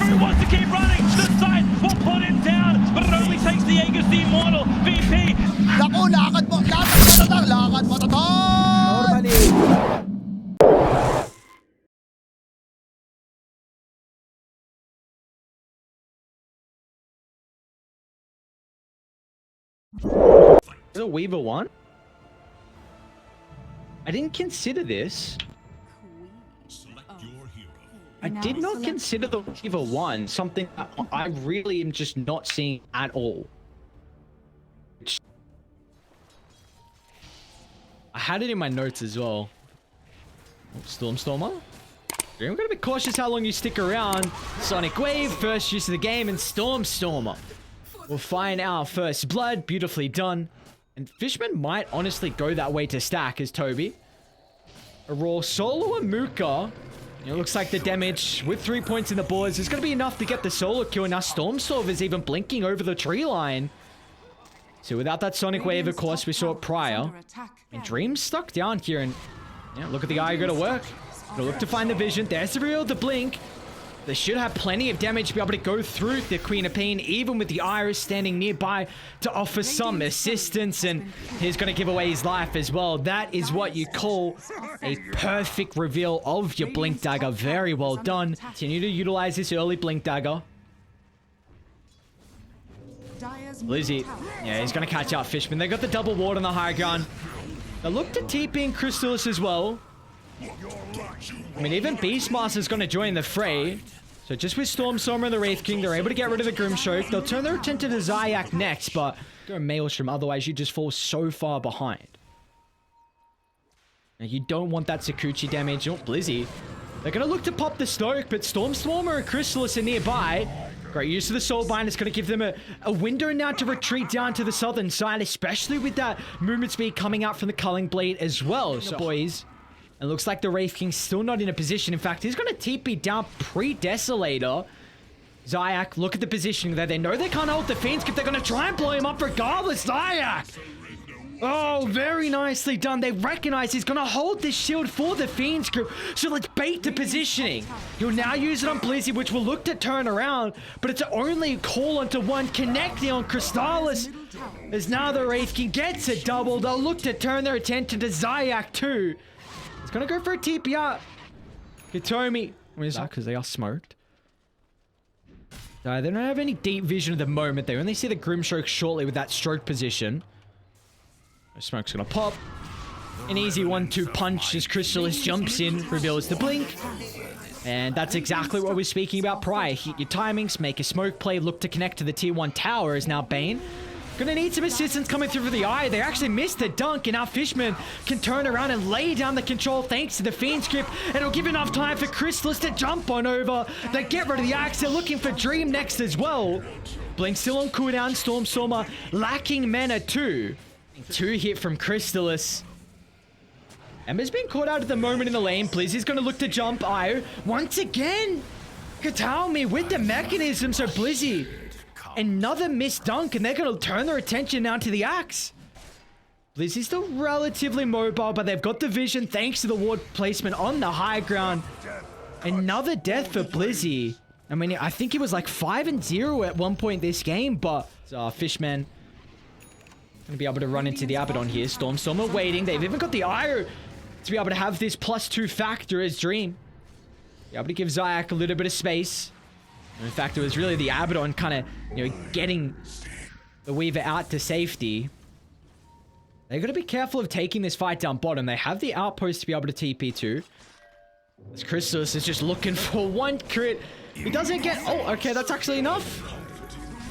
Who wants to keep running? The side will put him down, but it only takes the Aegis the Immortal. VP. Naku, lakad mo tatang, lakad mo tatang! Normally. Is it Weaver 1? I didn't consider this. I did not consider the Weaver 1 something that I really am just not seeing at all. I had it in my notes as well. Stormer? You're gonna be cautious how long you stick around. Sonic Wave, first use of the game, and Stormer. We'll find our first blood, beautifully done. And Fishman might honestly go that way to stack as Toby. A raw solo and Mooka. It looks like the damage with 3 points in the boards is going to be enough to get the solo kill. And now Stormstorm is even blinking over the tree line. So without that Sonic Wave, of course, we saw it prior. And Dream's stuck down here. And yeah, look at the eye go to work. Gonna look to find the vision. There's the reveal, the blink. They should have plenty of damage to be able to go through the Queen of Pain, even with the Iris standing nearby to offer some assistance. And he's going to give away his life as well. That is what you call a perfect reveal of your Blink Dagger. Very well done. Continue to utilize this early Blink Dagger. Lizzie, yeah, he's going to catch out Fishman. They got the double ward on the high ground. They look to TP in Crystallis as well. I mean, even Beastmaster's going to join the fray. So just with Stormstormer and the Wraith King, they're able to get rid of the Grimstroke. They'll turn their attention to Zayak next, but go Maelstrom, otherwise you just fall so far behind. Now, you don't want that Sakuchi damage. Oh, Blizzy. They're going to look to pop the Stoke, but Stormstormer and Crystallis are nearby. Great use of the Soulbind. It's going to give them a window now to retreat down to the southern side, especially with that movement speed coming out from the Culling Blade as well. So, boys... It looks like the Wraith King's still not in a position. In fact, he's going to TP down pre-Desolator. Zayak, look at the positioning there. They know they can't hold the Fiends, but they're going to try and blow him up regardless. Zayak! Oh, very nicely done. They recognize he's going to hold this shield for the Fiends group. So let's bait the positioning. He'll now use it on Blizzy, which will look to turn around. But it's only a call onto one, connecting on Crystallis. As now the Wraith King gets a double. They'll look to turn their attention to Zayak too. He's gonna go for a TP out. Hitomi. Where's that? Because they are smoked. They don't have any deep vision at the moment. They only see the Grimstroke shortly with that stroke position. Smoke's gonna pop. An easy 1-2 punch as Crystallis jumps in, reveals the blink. And that's exactly what we were speaking about prior. Hit your timings, make a smoke play, look to connect to the tier 1 tower is now Bane. Gonna need some assistance coming through for the eye. They actually missed the dunk, and now Fishman can turn around and lay down the control thanks to the Fiend script. And it'll give enough time for Crystallis to jump on over. They get rid of the axe. They're looking for Dream next as well. Blink still on cooldown. Stormstormer lacking mana too. 2 hit from Crystallis. Ember's been caught out at the moment in the lane. Blizzy's gonna look to jump. Io once again. Kataomi with the mechanism. So Blizzy. Another missed dunk, and they're going to turn their attention now to the axe. Blizzy's still relatively mobile, but they've got the vision thanks to the ward placement on the high ground. Another death for Blizzy. I mean, I think it was like 5-0 at one point this game, but Fishman going to be able to run into the Abaddon here. Stormstormer waiting. They've even got the Io to be able to have this +2 factor as Dream. Be able to give Zayak a little bit of space. In fact, it was really the Abaddon kind of, you know, getting the Weaver out to safety. They're going to be careful of taking this fight down bottom. They have the outpost to be able to TP to. As Crystallis is just looking for 1 crit. He doesn't get... Oh, okay, that's actually enough.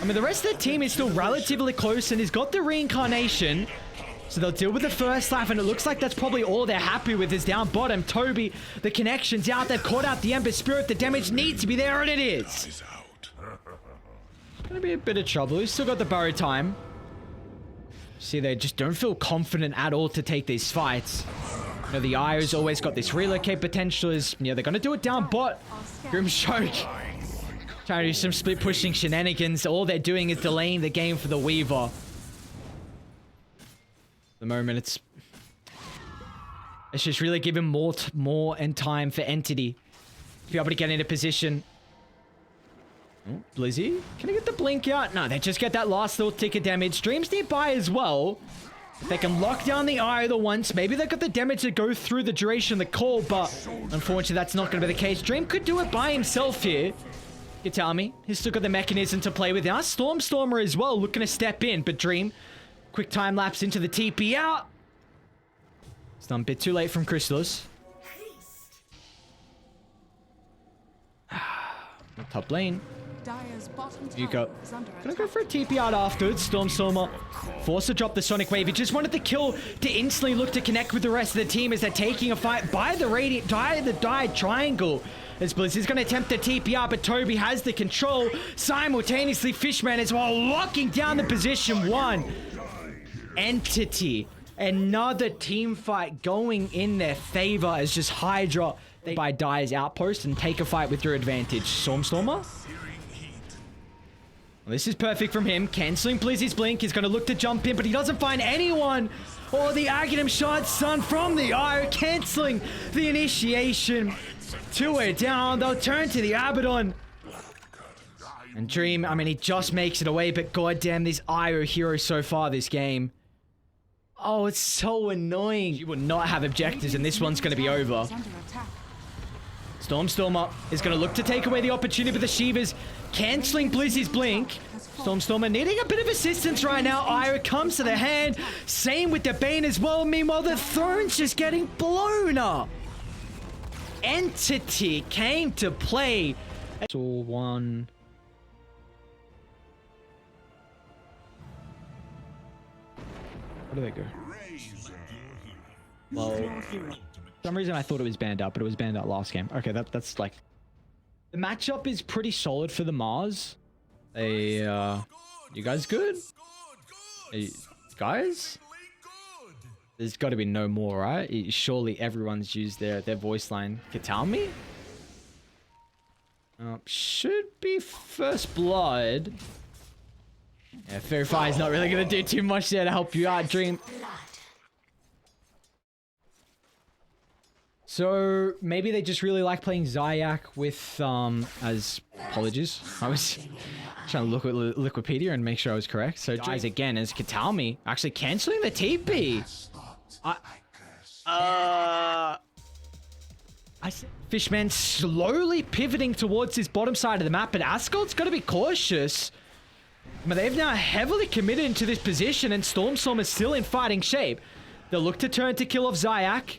I mean, the rest of the team is still relatively close, and he's got the reincarnation. So they'll deal with the first life, and it looks like that's probably all they're happy with is down bottom. Toby, the connection's out. They've caught out the Ember Spirit. The damage needs to be there, and it is. It's gonna be a bit of trouble. He's still got the burrow time. See, they just don't feel confident at all to take these fights. You know, the Io's always got this relocate potential. Is, you know, they're gonna do it down bot. Grimstroke. Trying to do some split pushing shenanigans. All they're doing is delaying the game for the Weaver. The moment it's just really giving more and time for Entity to be able to get into position. Blizzy, can I get the blink out? No, they just get that last little tick of damage. Dream's nearby as well. They can lock down the eye the once. Maybe they got the damage to go through the duration of the call, but unfortunately that's not going to be the case. Dream could do it by himself here. You tell me. He's still got the mechanism to play with now. Stormstormer as well, looking to step in, but Dream, quick time lapse into the TP out. It's done a bit too late from Chrysalis. Top lane. You go. Gonna go for a TP out afterwards. Stormstormer forced to drop the Sonic Wave. He just wanted the kill to instantly look to connect with the rest of the team as they're taking a fight by the radiant, die triangle. As Blizz is going to attempt the TP out, but Toby has the control. Simultaneously, Fishman as well, locking down the position one. Entity. Another team fight going in their favor as just HYDRA they buy Dire's outpost and take a fight with your advantage. Stormstormer? Well, this is perfect from him. Canceling Blizzy's blink. He's going to look to jump in, but he doesn't find anyone. Oh, the Aghanim shot sun from the eye, canceling the initiation. 2 down. They'll turn to the Abaddon. And Dream, I mean, he just makes it away, but goddamn, these IO heroes so far this game. Oh, it's so annoying. You will not have objectives, and this one's going to be over. Stormstormer is going to look to take away the opportunity, but the Shivas canceling Blizzy's blink. Stormstormer needing a bit of assistance right now. Ira comes to the hand. Same with the Bane as well. Meanwhile, the Throne's just getting blown up. Entity came to play. It's all one. Where do they go? Well, for some reason I thought it was banned out, but it was banned out last game. Okay, that's like... The matchup is pretty solid for the Mars. They, you guys good? Hey, guys? There's got to be no more, right? Surely everyone's used their voice line. Katami? Should be First Blood. Yeah, Verify is not really going to do too much there to help you out, Dream. So, maybe they just really like playing Zayak with, as... Apologies. I was trying to look at Liquipedia and make sure I was correct. So, Dies again as Katami actually cancelling the TP. Fishman slowly pivoting towards his bottom side of the map, but Askeld's got to be cautious. But they've now heavily committed into this position, and Stormstorm is still in fighting shape. They'll look to turn to kill off Zayak,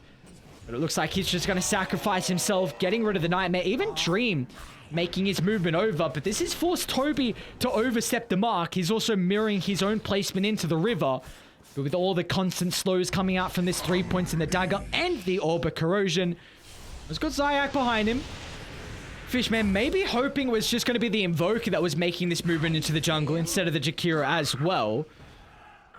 but it looks like he's just going to sacrifice himself, getting rid of the Nightmare. Even Dream making his movement over, but this has forced Toby to overstep the mark. He's also mirroring his own placement into the river. But with all the constant slows coming out from this 3 points in the dagger and the Orb of Corrosion, he's got Zayak behind him. Fishman maybe hoping it was just going to be the Invoker that was making this movement into the jungle instead of the Jakiro as well.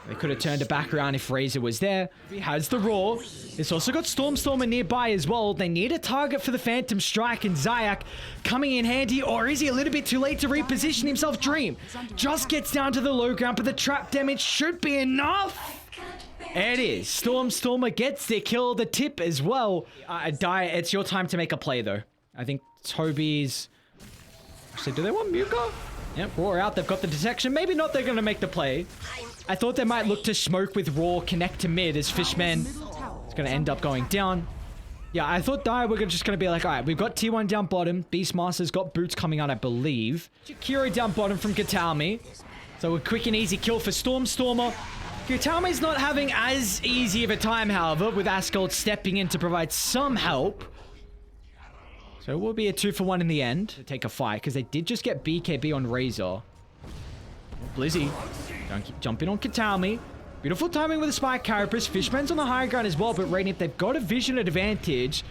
They could have turned it back around if Razor was there. He has the Roar. It's also got Stormstormer nearby as well. They need a target for the Phantom Strike, and Zayak coming in handy. Or is he a little bit too late to reposition himself? Dream just gets down to the low ground, but the trap damage should be enough. It is. Stormstormer gets the kill, the tip as well. It's your time to make a play though. I think Toby's... Actually, do they want Muka? Yep, Roar out. They've got the detection. Maybe not. They're going to make the play. I thought they might look to smoke with Roar, connect to mid as Fishman is going to end up going down. Yeah, I thought Dire were just going to be like, all right, we've got T1 down bottom. Beastmaster's got boots coming out, I believe. Jakiro down bottom from Katami. So a quick and easy kill for Stormstormer. Katami's not having as easy of a time, however, with Askeld stepping in to provide some help. So it will be a 2-for-1 in the end to take a fight, because they did just get BKB on Razor. Blizzy jumping on Katami. Beautiful timing with the Spike Carapace. Fishman's on the high ground as well, but Radiant, they've got a vision advantage.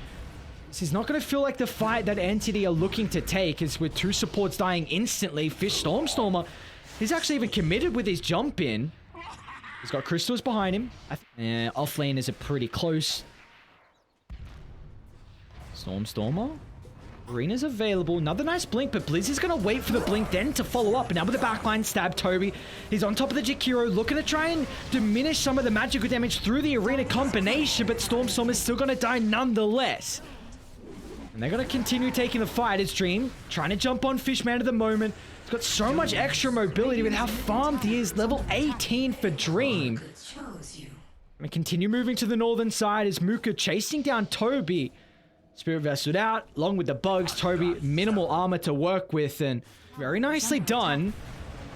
This is not going to feel like the fight that Entity are looking to take, as with two supports dying instantly. Stormstormer, he's actually even committed with his jump in. He's got crystals behind him. Off lane is a pretty close. Stormstormer. Arena's available. Another nice blink, but Blizz is going to wait for the blink then to follow up. And now with the backline stab, Toby. He's on top of the Jakiro, looking to try and diminish some of the magical damage through the Arena combination, but Stormstorm is still going to die nonetheless. And they're going to continue taking the fight as Dream trying to jump on Fishman at the moment. He's got so much extra mobility with how farmed he is. Level 18 for Dream. Going to continue moving to the northern side as Muka chasing down Toby. Spirit Vesseled out, along with the bugs. Toby, minimal armor to work with, and very nicely done.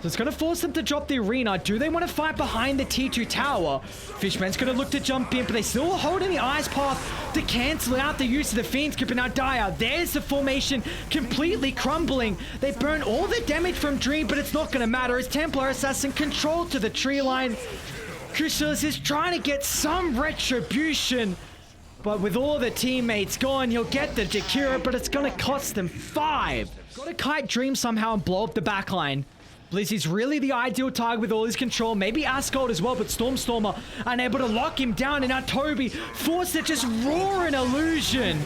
So it's going to force them to drop the arena. Do they want to fight behind the T2 tower? Fishman's going to look to jump in, but they still are holding the ice path to cancel out the use of the Fiend's Grip. And now Dire, there's the formation completely crumbling. They burn all the damage from Dream, but it's not going to matter as Templar Assassin controlled to the tree line. Chrysalis is trying to get some retribution, but with all the teammates gone, he'll get the Jakira, but it's going to cost them 5. Got to kite Dream somehow and blow up the backline. Blizzy's really the ideal target with all his control. Maybe Ascot as well, but Stormstormer unable to lock him down. And now Toby forced to just roar an illusion.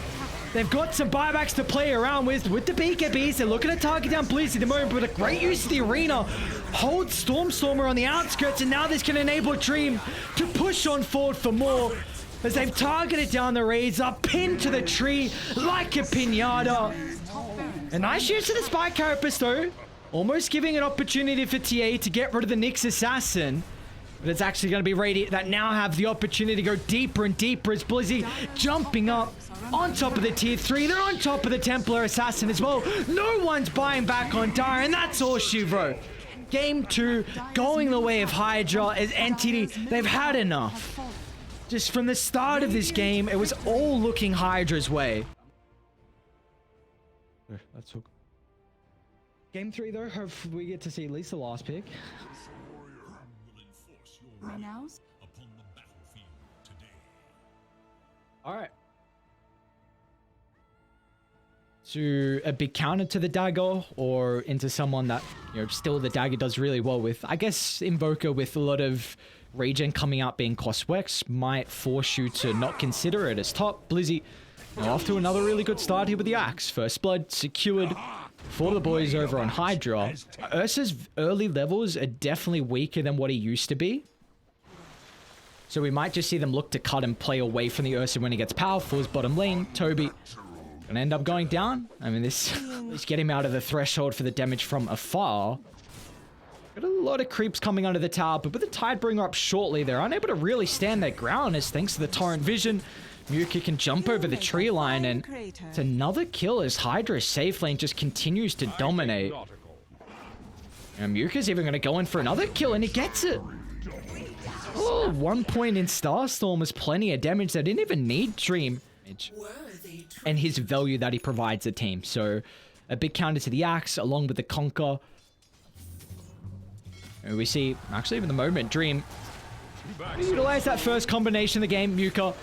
They've got some buybacks to play around with the BKBs. They're looking to target down Blizzy at the moment, but a great use of the arena. Holds Stormstormer on the outskirts, and now this can enable Dream to push on forward for more. As they've targeted down the raids, are pinned to the tree like a pinata. A nice use of the Spike Carapace though. Almost giving an opportunity for TA to get rid of the Nyx Assassin. But it's actually going to be Radiant that now have the opportunity to go deeper and deeper as Blizzy jumping up on top of the tier 3. They're on top of the Templar Assassin as well. No one's buying back on Dire, and that's all she wrote. Game 2 going the way of HYDRA as Entity. They've had enough. Just from the start of this game, it was all looking HYDRA's way. Let's hook. Game 3 though, hope we get to see at least the last pick. Alright. To a big counter to the dagger, or into someone that, you know, still the dagger does really well with. I guess Invoker with a lot of regen coming out being cost Wex might force you to not consider it as top. Blizzy, you know, off to another really good start here with the axe. First blood secured for the boys over on HYDRA. Ursa's early levels are definitely weaker than what he used to be. So we might just see them look to cut and play away from the Ursa when he gets powerful. His bottom lane, Toby, gonna end up going down. I mean, this is get him out of the threshold for the damage from afar. Got a lot of creeps coming under the tower, but with the Tidebringer up shortly, they're unable to really stand their ground as thanks to the Torrent Vision, Muka can jump over the tree line, and it's another kill as HYDRA's safe lane just continues to dominate. And Muka's even going to go in for another kill, and he gets it. Oh, 1 point in Starstorm was plenty of damage. They didn't even need Dream and his value that he provides the team. So a big counter to the axe along with the Conquer. And we see, actually even the moment, Dream utilize that first combination of the game. Muka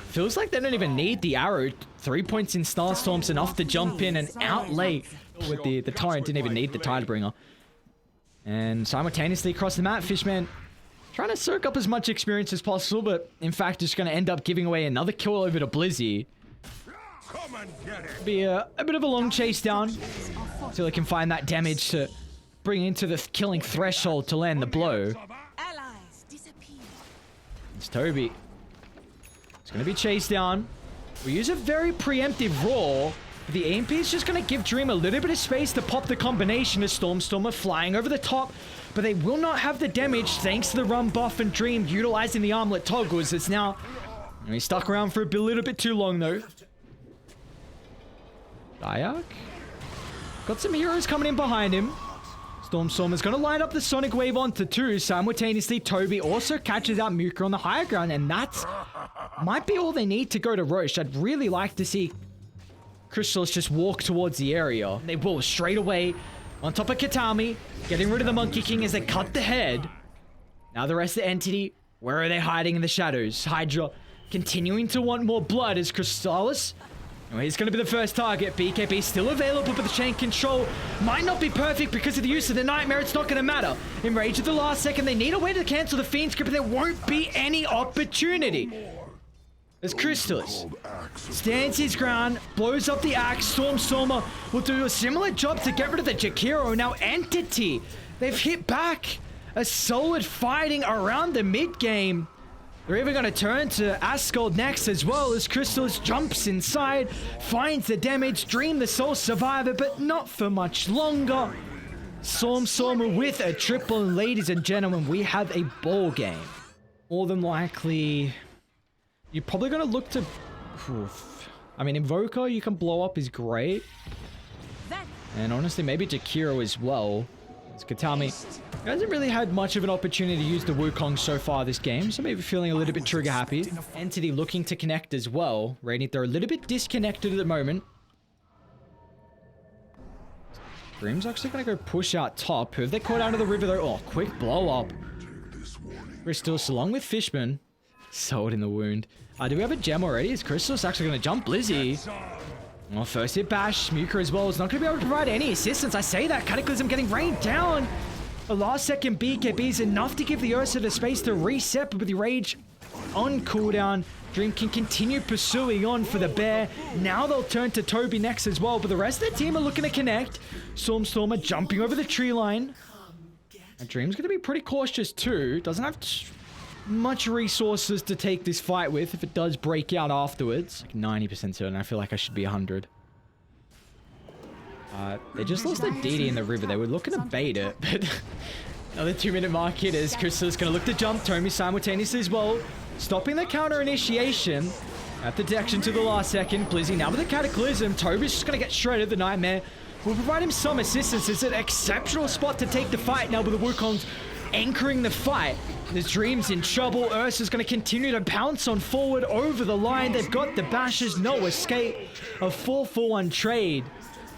feels like they don't even need the arrow. 3 points in Starstorm's enough to jump in and outlay with the Torrent. Didn't even need the Tidebringer. And simultaneously across the map, Fishman trying to soak up as much experience as possible, but in fact just going to end up giving away another kill over to Blizzy. Be a bit of a long chase down until they can find that damage to bring into the killing threshold to land the blow. It's Toby. It's going to be chased down. We use a very preemptive roar. The AMP is just going to give Dream a little bit of space to pop the combination of Stormstormer flying over the top, but they will not have the damage thanks to the run buff and Dream utilizing the armlet toggles. It's now... He's stuck around for a little bit too long though. Diark? Got some heroes coming in behind him. Stormstormer's going to line up the Sonic Wave onto 2. Simultaneously, Toby also catches out Muka on the higher ground, and that's might be all they need to go to Roche. I'd really like to see Crystals just walk towards the area. They will straight away on top of Katami, getting rid of the Monkey King as they cut the head. Now the rest of the Entity, where are they hiding in the shadows? HYDRA continuing to want more blood as Crystallis. Well, he's going to be the first target. BKB still available, but the chain control might not be perfect because of the use of the Nightmare. It's not going to matter. Enraged at the last second. They need a way to cancel the Fiend's Grip, but there won't be any opportunity. As Crystallis stands his ground, blows up the axe. Stormstormer will do a similar job to get rid of the Jakiro. Now Entity, they've hit back. A solid fighting around the mid game. They're even going to turn to Ascald next as well as Crystallis jumps inside, finds the damage, Dream the sole survivor, but not for much longer. Stormstormer with a triple, and ladies and gentlemen, we have a ball game. More than likely, you're probably going to look to... Oof. I mean, Invoker you can blow up is great. And honestly, maybe Jakiro as well. As Katami hasn't really had much of an opportunity to use the Wukong so far this game, so maybe feeling a little bit trigger happy. Entity looking to connect as well. Radiant, they're a little bit disconnected at the moment. Dream's actually going to go push out top. Who have they caught out of the river though? Oh, quick blow up. Crystallis along with Fishman. Sword in the wound. Do we have a gem already? Is Crystallis actually going to jump Blizzy? Well, first hit bash. Muka as well is not going to be able to provide any assistance. I say that. Cataclysm getting rained down. The last second BKB is enough to give the Ursa the space to reset, but with the Rage on cooldown, Dream can continue pursuing on for the bear. Now they'll turn to Toby next as well, but the rest of the team are looking to connect. Stormstormer jumping over the tree line. And Dream's going to be pretty cautious too. Doesn't have much resources to take this fight with if it does break out afterwards. Like 90% certain. I feel like I should be 100. They just lost their DD in the river. They were looking to bait it, but another 2-minute mark hit as Crystallis going to look to jump Tommy simultaneously as well. Stopping the counter initiation. At the detection to the last second. Blizzy now with the Cataclysm. Toby's just going to get shredded. The Nightmare will provide him some assistance. It's an exceptional spot to take the fight now with the Wukong's anchoring the fight. There's Dream's in trouble. Ursa's going to continue to pounce on forward over the line. They've got the bashes. No escape. A 4-for-1 trade.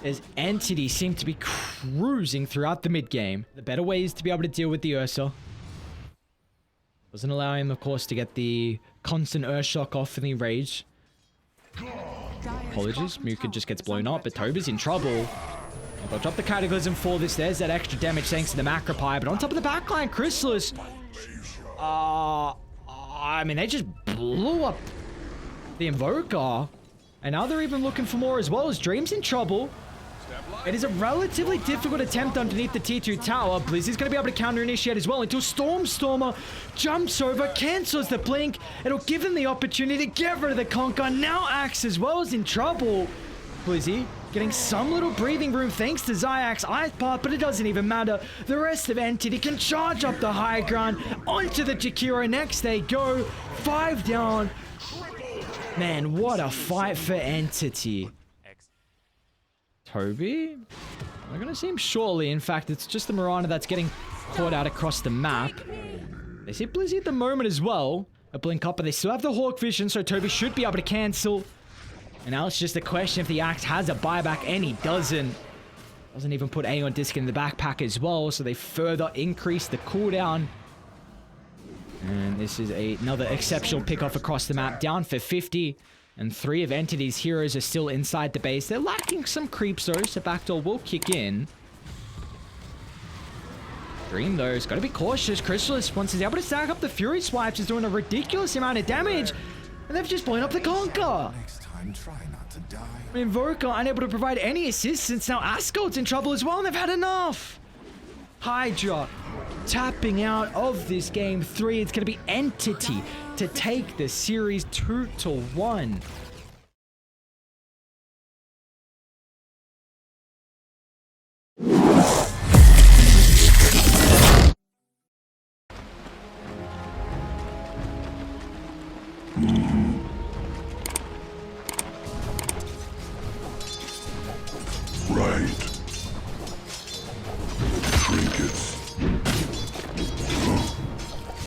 As Entity seem to be cruising throughout the mid-game. The better way is to be able to deal with the Ursa. Doesn't allow him, of course, to get the constant Urshock off in the Rage. Apologies. Muka just gets blown up, but Toba's in trouble. They'll drop the Cataclysm for this. There's that extra damage thanks to the Macropie. But on top of the backline, Crystallis. I mean, they just blew up the Invoker. And now they're even looking for more as well as Dream's in trouble. It is a relatively difficult attempt underneath the T2 tower. Blizzy's going to be able to counter-initiate as well until Stormstormer jumps over, cancels the blink. It'll give him the opportunity to get rid of the Conquer. Now Axe as well is in trouble. Blizzy getting some little breathing room thanks to Zayak's Ice Path, but it doesn't even matter. The rest of Entity can charge up the high ground onto the Jakiro. Next they go. 5 down. Man, what a fight for Entity. Toby? We're gonna see him shortly. In fact, it's just the Mirana that's getting caught out across the map. They see Blizzy at the moment as well. A blink up, but they still have the Hawk Vision, so Toby should be able to cancel. And now it's just a question if the Axe has a buyback, and he doesn't. Doesn't even put Aeon Disc in the backpack as well, so they further increase the cooldown. And this is another exceptional pickoff across the map, down for 50. And 3 of Entity's heroes are still inside the base. They're lacking some creeps though, so backdoor will kick in. Dream though has got to be cautious. Crystallis, once he's able to stack up the Fury Swipes, is doing a ridiculous amount of damage. And they've just blown up the Conquer. Next time, try not to die. Invoker unable to provide any assistance. Now Ascald's in trouble as well, and they've had enough. HYDRA tapping out of this game 3. It's going to be Entity to take the series 2-1. Right. Trinkets.